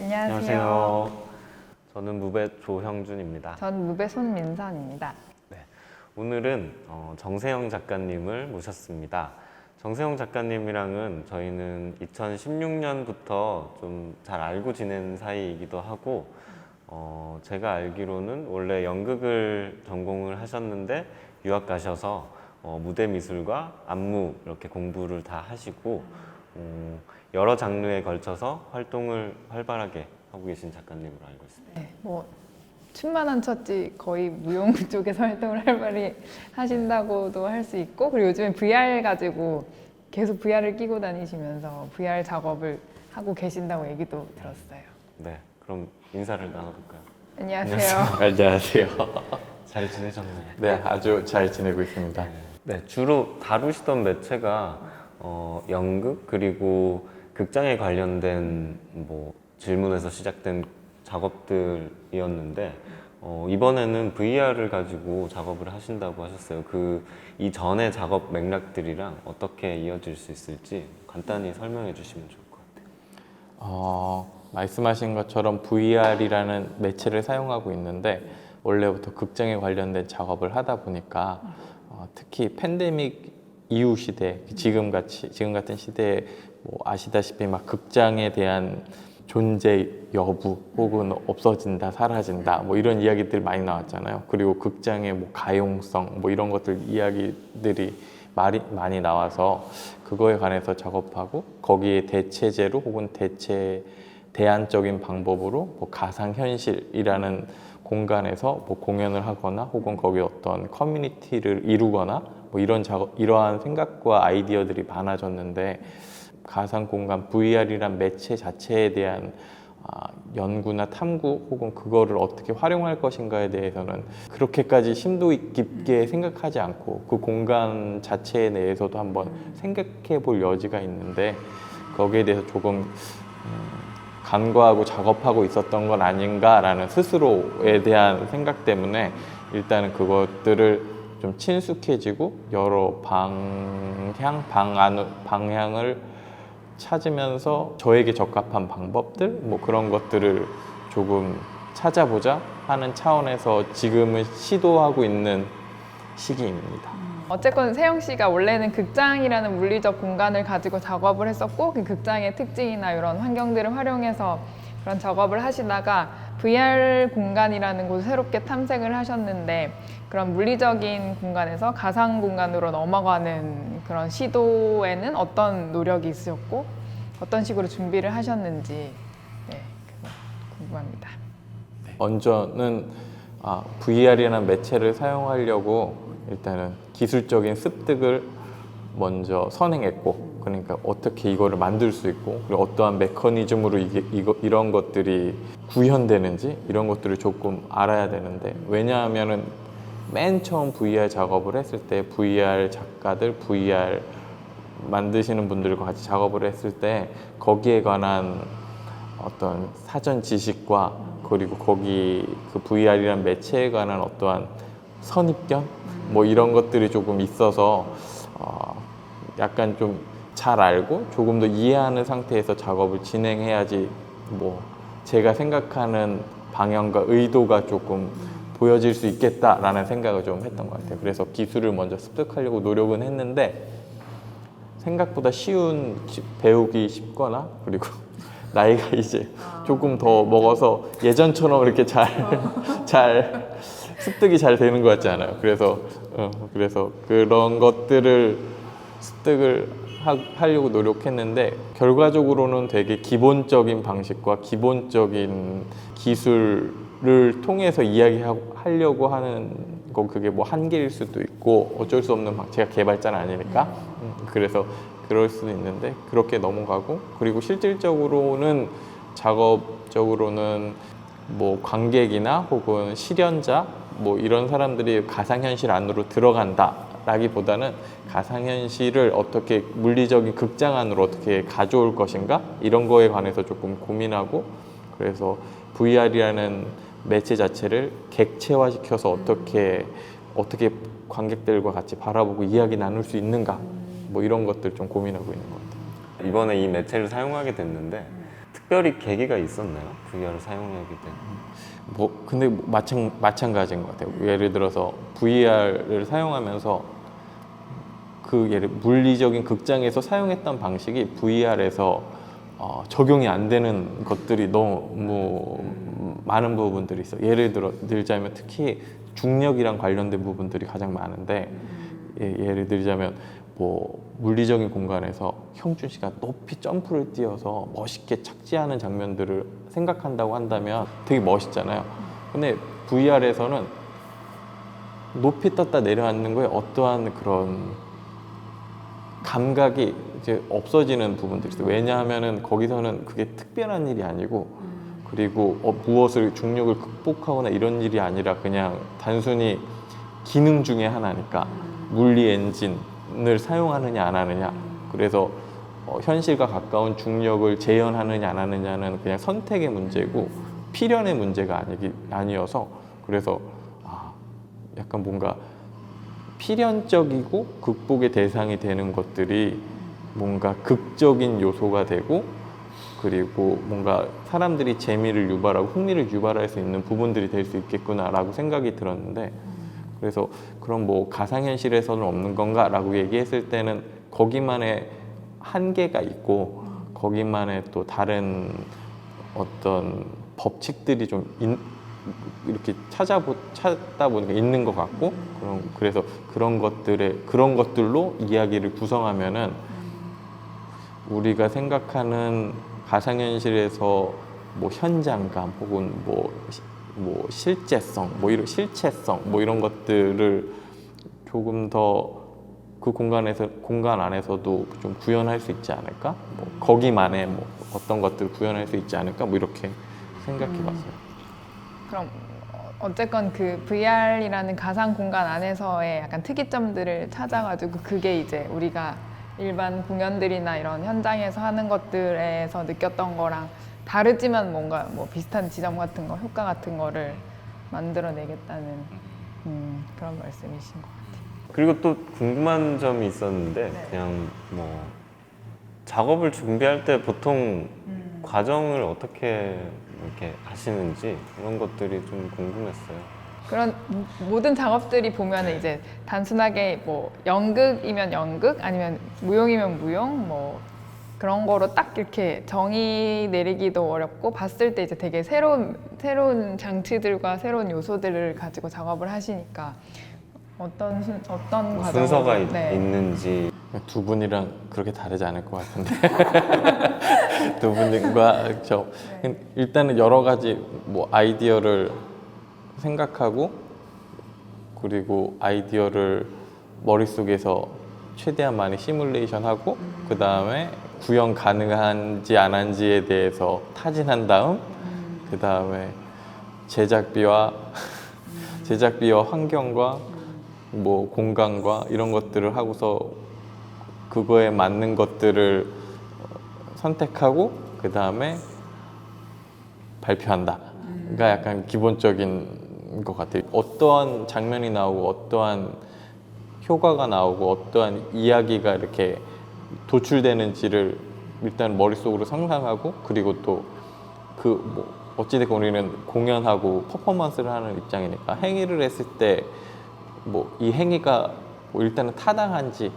안녕하세요. 저는 무배 조형준입니다. 전 무배 손민선입니다. 네, 오늘은 정세영 작가님을 모셨습니다. 정세영 작가님이랑은 저희는 2016년부터 좀 잘 알고 지낸 사이이기도 하고 제가 알기로는 원래 연극을 전공을 하셨는데 유학 가셔서 무대 미술과 안무 이렇게 공부를 다 하시고 여러 장르에 걸쳐서 활동을 활발하게 하고 계신 작가님으로 알고 있습니다. 네, 춤만한 쳤지 거의 무용 쪽에서 활동을 활발히 하신다고도 할 수 있고, 그리고 요즘에 VR 가지고 계속 VR을 끼고 다니시면서 VR 작업을 하고 계신다고 얘기도 들었어요. 네, 그럼 인사를 나눠볼까요? 안녕하세요. 안녕하세요. 잘 지내셨나요? 네, 아주 잘 지내고 있습니다. 네, 주로 다루시던 매체가 연극 그리고 극장에 관련된 질문에서 시작된 작업들이었는데 이번에는 VR을 가지고 작업을 하신다고 하셨어요. 이 전의 작업 맥락들이랑 어떻게 이어질 수 있을지 간단히 설명해 주시면 좋을 것 같아요. 말씀하신 것처럼 VR이라는 매체를 사용하고 있는데 원래부터 극장에 관련된 작업을 하다 보니까 특히 팬데믹 이후 시대, 지금 같은 시대에 아시다시피 막 극장에 대한 존재 여부 혹은 없어진다, 사라진다 이런 이야기들 많이 나왔잖아요. 그리고 극장의 가용성 이런 것들 이야기들이 많이 나와서 그거에 관해서 작업하고 거기에 대체제로 혹은 대안적인 방법으로 가상현실이라는 공간에서 공연을 하거나 혹은 거기에 어떤 커뮤니티를 이루거나 이러한 생각과 아이디어들이 많아졌는데 가상공간 VR이란 매체 자체에 대한 연구나 탐구 혹은 그거를 어떻게 활용할 것인가에 대해서는 그렇게까지 심도 깊게 생각하지 않고 그 공간 자체에 대해서도 한번 생각해 볼 여지가 있는데 거기에 대해서 조금 간과하고 작업하고 있었던 건 아닌가라는 스스로에 대한 생각 때문에 일단은 그것들을 좀 친숙해지고 여러 방향을 찾으면서 저에게 적합한 방법들 그런 것들을 조금 찾아보자 하는 차원에서 지금은 시도하고 있는 시기입니다. 어쨌건 세영 씨가 원래는 극장이라는 물리적 공간을 가지고 작업을 했었고, 그 극장의 특징이나 이런 환경들을 활용해서 그런 작업을 하시다가 VR 공간이라는 곳을 새롭게 탐색을 하셨는데, 그런 물리적인 공간에서 가상 공간으로 넘어가는 그런 시도에는 어떤 노력이 있으셨고 어떤 식으로 준비를 하셨는지 그거 궁금합니다. 먼저는 VR이라는 매체를 사용하려고 일단은 기술적인 습득을 먼저 선행했고, 그러니까 어떻게 이거를 만들 수 있고 그리고 어떠한 메커니즘으로 이런 것들이 구현되는지 이런 것들을 조금 알아야 되는데, 왜냐하면은 맨 처음 VR 작업을 했을 때 VR 작가들, VR 만드시는 분들과 같이 작업을 했을 때 거기에 관한 어떤 사전 지식과 그리고 거기 그 VR이라는 매체에 관한 어떠한 선입견 이런 것들이 조금 있어서 약간 좀 잘 알고 조금 더 이해하는 상태에서 작업을 진행해야지 제가 생각하는 방향과 의도가 조금 보여질 수 있겠다라는 생각을 좀 했던 것 같아요. 그래서 기술을 먼저 습득하려고 노력은 했는데 생각보다 배우기 쉽거나 그리고 나이가 이제 조금 더 먹어서 예전처럼 이렇게 잘 습득이 잘 되는 것 같지 않아요. 그래서 그런 것들을 습득을 하려고 노력했는데 결과적으로는 되게 기본적인 방식과 기본적인 기술을 통해서 이야기하려고 하는 거, 그게 한계일 수도 있고 어쩔 수 없는 제가 개발자는 아니니까 그래서 그럴 수도 있는데 그렇게 넘어가고, 그리고 실질적으로는 작업적으로는 관객이나 혹은 실현자 이런 사람들이 가상현실 안으로 들어간다 라기보다는 가상현실을 어떻게 물리적인 극장 안으로 어떻게 가져올 것인가 이런 거에 관해서 조금 고민하고, 그래서 VR이라는 매체 자체를 객체화시켜서 어떻게 관객들과 같이 바라보고 이야기 나눌 수 있는가 이런 것들 좀 고민하고 있는 것 같아요. 이번에 이 매체를 사용하게 됐는데 특별히 계기가 있었나요? VR을 사용하게 된. 근데 마찬가지인 것 같아요. 예를 들어서 VR을 사용하면서 물리적인 극장에서 사용했던 방식이 VR에서 적용이 안 되는 것들이 너무 많은 부분들이 있어요. 예를 들자면 특히 중력이랑 관련된 부분들이 가장 많은데 예를 들자면 뭐 물리적인 공간에서 형준 씨가 높이 점프를 뛰어서 멋있게 착지하는 장면들을 생각한다고 한다면 되게 멋있잖아요. 근데 VR에서는 높이 떴다 내려앉는 거에 어떠한 그런 감각이 이제 없어지는 부분들이 있어요. 왜냐하면은 거기서는 그게 특별한 일이 아니고 그리고 무엇을 중력을 극복하거나 이런 일이 아니라 그냥 단순히 기능 중에 하나니까 물리 엔진을 사용하느냐 안 하느냐. 그래서 현실과 가까운 중력을 재현하느냐 안 하느냐는 그냥 선택의 문제고 필연의 문제가 아니어서 그래서 약간 뭔가 필연적이고 극복의 대상이 되는 것들이 뭔가 극적인 요소가 되고 그리고 뭔가 사람들이 재미를 유발하고 흥미를 유발할 수 있는 부분들이 될 수 있겠구나라고 생각이 들었는데 그래서 그럼 뭐 가상현실에서는 없는 건가라고 얘기했을 때는 거기만의 한계가 있고 거기만의 또 다른 어떤 법칙들이 좀 이렇게 찾다 보니까 있는 것 같고 그래서 그런 것들로 이야기를 구성하면은 우리가 생각하는 가상현실에서 뭐 현장감 혹은 뭐 실제성 실체성 이런 것들을 조금 더 그 공간 안에서도 좀 구현할 수 있지 않을까? 거기만의 어떤 것들을 구현할 수 있지 않을까? 이렇게 생각해봤어요. 그럼 어쨌건 그 VR이라는 가상 공간 안에서의 약간 특이점들을 찾아가지고 그게 이제 우리가 일반 공연들이나 이런 현장에서 하는 것들에서 느꼈던 거랑 다르지만 뭔가 뭐 비슷한 지점 같은 거, 효과 같은 거를 만들어내겠다는 그런 말씀이신 것 같아요. 그리고 또 궁금한 점이 있었는데 네. 그냥 뭐 작업을 준비할 때 보통 과정을 어떻게 이렇게 하시는지 이런 것들이 좀 궁금했어요. 그런 모든 작업들이 보면은 이제 단순하게 뭐 연극이면 연극 아니면 무용이면 무용 뭐 그런 거로 딱 이렇게 정의 내리기도 어렵고 봤을 때 이제 되게 새로운 장치들과 새로운 요소들을 가지고 작업을 하시니까 어떤 과정을 순서가 네. 있는지 두 분이랑 그렇게 다르지 않을 것 같은데 두 분과 일단은 여러 가지 뭐 아이디어를 생각하고 그리고 아이디어를 머릿속에서 최대한 많이 시뮬레이션하고 그 다음에 구현 가능한지 안 한지에 대해서 타진한 다음 그 다음에 제작비와 환경과 뭐 공간과 이런 것들을 하고서 그거에 맞는 것들을 선택하고 그 다음에 발표한다. 가 약간 기본적인 것 같아요. 어떠한 장면이 나오고 어떠한 효과가 나오고 어떠한 이야기가 이렇게 도출되는지를 일단 머릿속으로 상상하고 그리고 또 어찌됐건 우리는 공연하고 퍼포먼스를 하는 입장이니까 행위를 했을 때 이 행위가 일단은 타당한지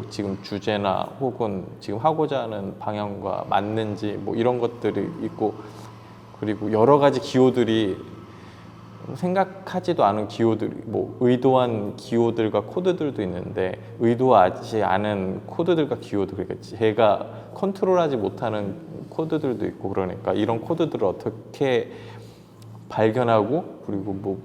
지금 주제나 혹은 지금 하고자 하는 방향과 맞는지 이런 것들이 있고 그리고 여러 가지 기호들이 생각하지도 않은 기호들, 의도한 기호들과 코드들도 있는데 의도하지 않은 코드들과 기호들, 그러니까 제가 컨트롤하지 못하는 코드들도 있고 그러니까 이런 코드들을 어떻게 발견하고 그리고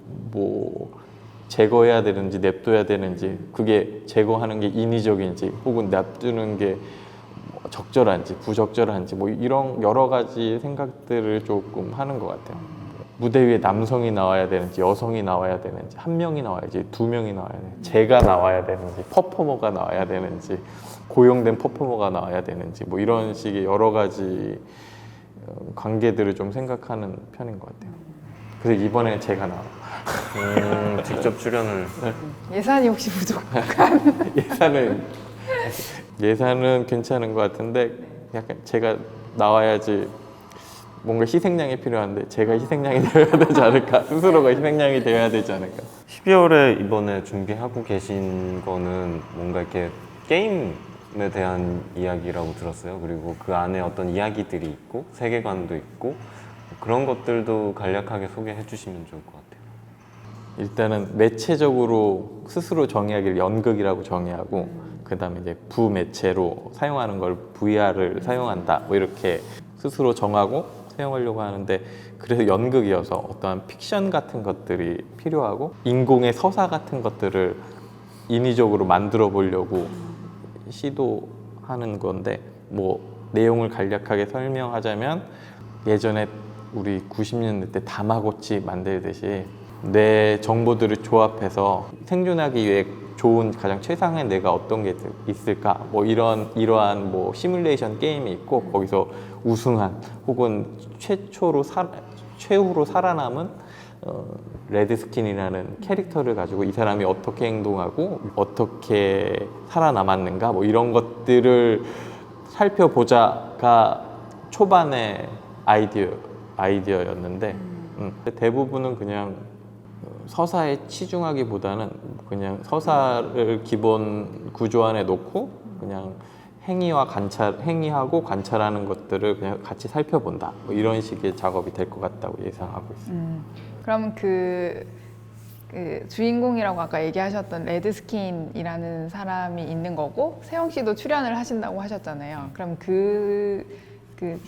제거해야 되는지 냅둬야 되는지 그게 제거하는 게 인위적인지 혹은 냅두는 게 적절한지 부적절한지 이런 여러 가지 생각들을 조금 하는 것 같아요. 무대 위에 남성이 나와야 되는지 여성이 나와야 되는지 한 명이 나와야지 두 명이 나와야 되는지 제가 나와야 되는지 퍼포머가 나와야 되는지 고용된 퍼포머가 나와야 되는지 이런 식의 여러 가지 관계들을 좀 생각하는 편인 것 같아요. 그래서 이번에 제가 나와요. 직접 출연을 예산이 혹시 부족한? 예산은 괜찮은 것 같은데 약간 제가 나와야지 뭔가 희생양이 필요한데 제가 희생양이 되어야 되지 않을까? 스스로가 희생양이 되어야 되지 않을까? 12월에 이번에 준비하고 계신 거는 뭔가 이렇게 게임에 대한 이야기라고 들었어요. 그리고 그 안에 어떤 이야기들이 있고 세계관도 있고 그런 것들도 간략하게 소개해 주시면 좋을 것 같아요. 일단은 매체적으로 스스로 정의하기를 연극이라고 정의하고 그 다음에 이제 부매체로 사용하는 걸 VR을 사용한다 뭐 이렇게 스스로 정하고 사용하려고 하는데 그래서 연극이어서 어떠한 픽션 같은 것들이 필요하고 인공의 서사 같은 것들을 인위적으로 만들어 보려고 시도하는 건데 뭐 내용을 간략하게 설명하자면 예전에 우리 90년대 때 다마고치 만들듯이 내 정보들을 조합해서 생존하기 위해 좋은 가장 최상의 내가 어떤 게 있을까 뭐 이러한 뭐 시뮬레이션 게임이 있고 거기서 우승한 혹은 최후로 살아남은 레드스킨이라는 캐릭터를 가지고 이 사람이 어떻게 행동하고 어떻게 살아남았는가 뭐 이런 것들을 살펴보자가 초반의 아이디어였는데 대부분은 그냥 서사에 치중하기보다는 그냥 서사를 기본 구조 안에 놓고 그냥 행위하고 관찰하는 것들을 그냥 같이 살펴본다. 뭐 이런 식의 작업이 될 것 같다고 예상하고 있습니다. 그럼 그 주인공이라고 아까 얘기하셨던 레드스킨이라는 사람이 있는 거고 세영 씨도 출연을 하신다고 하셨잖아요. 그럼 그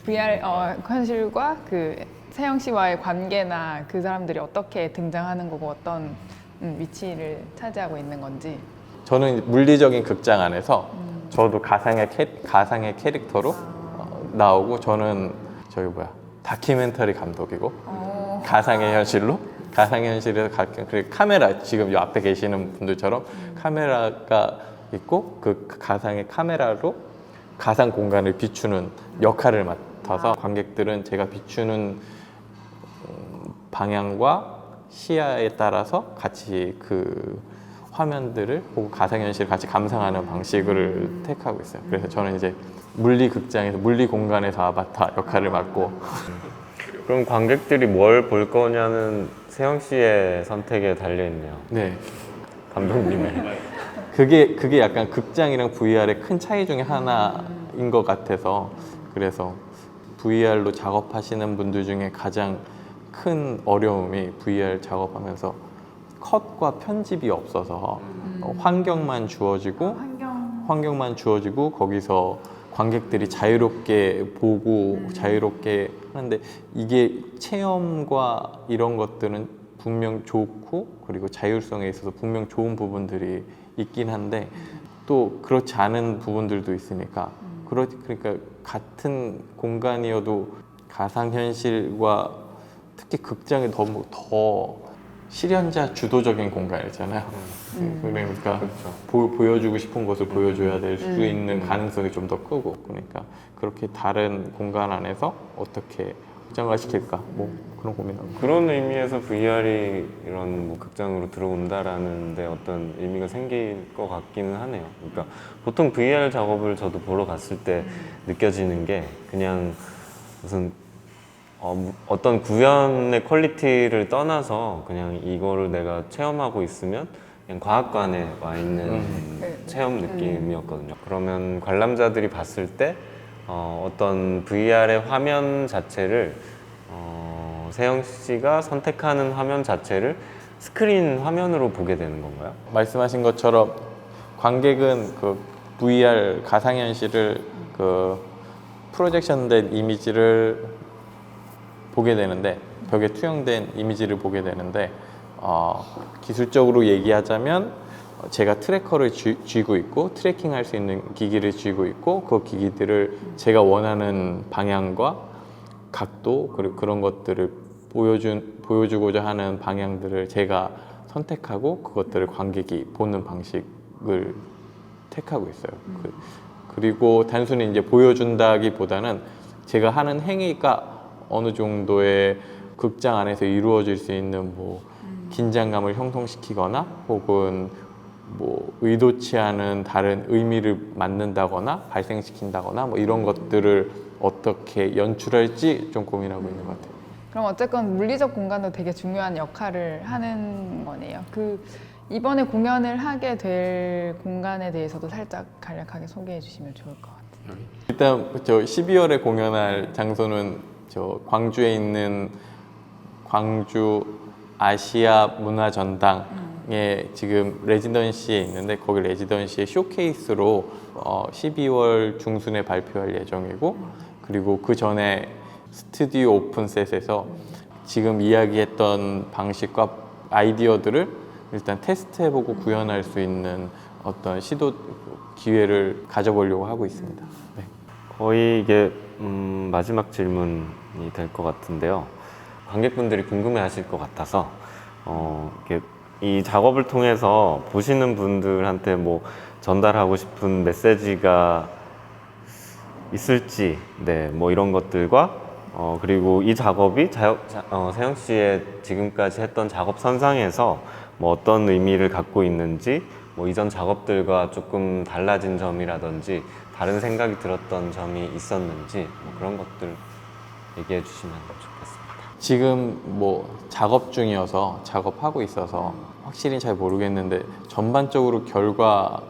VR 현실과 그 세영 씨와의 관계나 그 사람들이 어떻게 등장하는 거고 어떤 위치를 차지하고 있는 건지. 저는 물리적인 극장 안에서 저도 가상의 캐릭터로 나오고 저는 다큐멘터리 감독이고 가상의 현실에서 그리고 카메라 지금 이 앞에 계시는 분들처럼 카메라가 있고 그 가상의 카메라로 가상 공간을 비추는 역할을 맡아서 관객들은 제가 비추는 방향과 시야에 따라서 같이 그 화면들을 혹은 가상현실을 같이 감상하는 방식을 택하고 있어요. 그래서 저는 이제 물리 공간에서 아바타 역할을 맡고 그럼 관객들이 뭘 볼 거냐는 세영 씨의 선택에 달려 있네요. 네. 감독님의. 그게 약간 극장이랑 VR의 큰 차이 중에 하나인 것 같아서 그래서 VR로 작업하시는 분들 중에 가장 큰 어려움이 VR 작업하면서 컷과 편집이 없어서 환경만 주어지고 거기서 관객들이 자유롭게 보고 자유롭게 하는데 이게 체험과 이런 것들은 분명 좋고 그리고 자율성에 있어서 분명 좋은 부분들이 있긴 한데 또 그렇지 않은 부분들도 있으니까 그러니까 같은 공간이어도 가상현실과 특히 극장이 더 실현자 주도적인 공간이잖아요. 그러니까 보여주고 싶은 것을 보여줘야 될 수 있는 가능성이 좀 더 크고 그러니까 그렇게 다른 공간 안에서 어떻게 극장화시킬까 뭐 그런 고민합니다. 그런 의미에서 VR이 이런 뭐 극장으로 들어온다라는 데 어떤 의미가 생길 것 같기는 하네요. 그러니까 보통 VR 작업을 저도 보러 갔을 때 느껴지는 게 그냥 무슨 어떤 구현의 퀄리티를 떠나서 그냥 이거를 내가 체험하고 있으면 그냥 과학관에 와 있는 체험 느낌이었거든요. 그러면 관람자들이 봤을 때 어떤 VR의 화면 자체를 세영 씨가 선택하는 화면 자체를 스크린 화면으로 보게 되는 건가요? 말씀하신 것처럼 관객은 그 VR 가상현실을 그 프로젝션된 이미지를 보게 되는데 벽에 투영된 이미지를 보게 되는데 기술적으로 얘기하자면 제가 트래커를 쥐고 있고 트래킹할 수 있는 기기를 쥐고 있고 그 기기들을 제가 원하는 방향과 각도 그리고 그런 것들을 보여주고자 하는 방향들을 제가 선택하고 그것들을 관객이 보는 방식을 택하고 있어요. 그리고 단순히 이제 보여준다기보다는 제가 하는 행위가 어느 정도의 극장 안에서 이루어질 수 있는 뭐 긴장감을 형성시키거나 혹은 뭐 의도치 않은 다른 의미를 만든다거나 발생시킨다거나 뭐 이런 것들을 어떻게 연출할지 좀 고민하고 있는 것 같아요. 그럼 어쨌건 물리적 공간도 되게 중요한 역할을 하는 거네요. 이번에 공연을 하게 될 공간에 대해서도 살짝 간략하게 소개해 주시면 좋을 것 같아요. 일단 저 12월에 공연할 장소는 저 광주에 있는 광주 아시아 문화전당에 지금 레지던시에 있는데 거기 레지던시의 쇼케이스로 12월 중순에 발표할 예정이고 그리고 그 전에 스튜디오 오픈셋에서 지금 이야기했던 방식과 아이디어들을 일단 테스트해보고 구현할 수 있는 어떤 시도 기회를 가져보려고 하고 있습니다. 네. 거의 이게 마지막 질문이 될 것 같은데요. 관객분들이 궁금해하실 것 같아서 이렇게 이 작업을 통해서 보시는 분들한테 뭐 전달하고 싶은 메시지가 있을지, 네, 뭐 이런 것들과 그리고 이 작업이 세영 씨의 지금까지 했던 작업 선상에서 뭐 어떤 의미를 갖고 있는지, 뭐 이전 작업들과 조금 달라진 점이라든지 다른 생각이 들었던 점이 있었는지 뭐 그런 것들 얘기해 주시면 좋겠습니다. 지금 뭐 작업 중이어서 작업하고 있어서 확실히 잘 모르겠는데 전반적으로 결과물은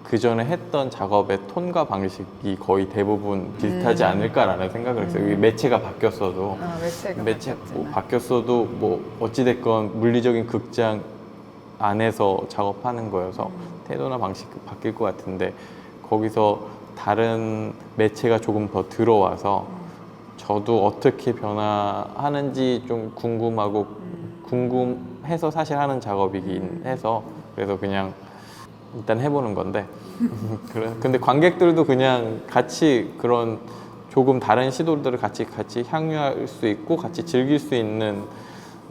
그 전에 했던 작업의 톤과 방식이 거의 대부분 비슷하지 않을까라는 생각을 했어요. 이 매체가 바뀌었어도 매체 뭐 바뀌었어도 뭐 어찌됐건 물리적인 극장 안에서 작업하는 거여서 태도나 방식이 바뀔 것 같은데 거기서 다른 매체가 조금 더 들어와서 저도 어떻게 변화하는지 좀 궁금하고 궁금해서 사실 하는 작업이긴 해서 그래서 그냥 일단 해보는 건데 근데 관객들도 그냥 같이 그런 조금 다른 시도들을 같이 향유할 수 있고 같이 즐길 수 있는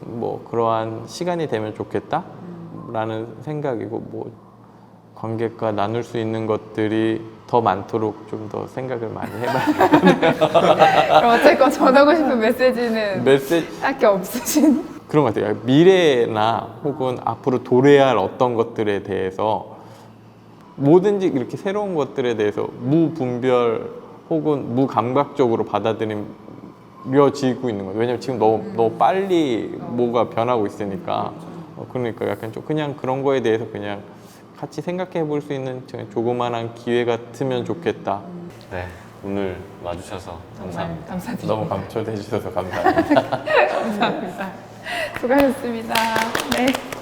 뭐 그러한 시간이 되면 좋겠다라는 생각이고 뭐 관객과 나눌 수 있는 것들이 더 많도록 좀 더 생각을 많이 해봐야 그럼 어쨌건 전하고 싶은 메시지는 딱히 없으신? 그런 것 같아요. 미래나 혹은 앞으로 도래할 어떤 것들에 대해서 뭐든지 이렇게 새로운 것들에 대해서 무분별 혹은 무감각적으로 받아들여지고 있는 거예요. 왜냐면 지금 너무 빨리 뭐가 변하고 있으니까 그러니까 약간 좀 그냥 그런 거에 대해서 그냥 같이 생각해 볼 수 있는 조그만한 기회 같으면 좋겠다. 네, 오늘 와주셔서 감사합니다. 감사드립니다. 너무 초대해 주셔서 감사합니다. 감사합니다. 수고하셨습니다. 네.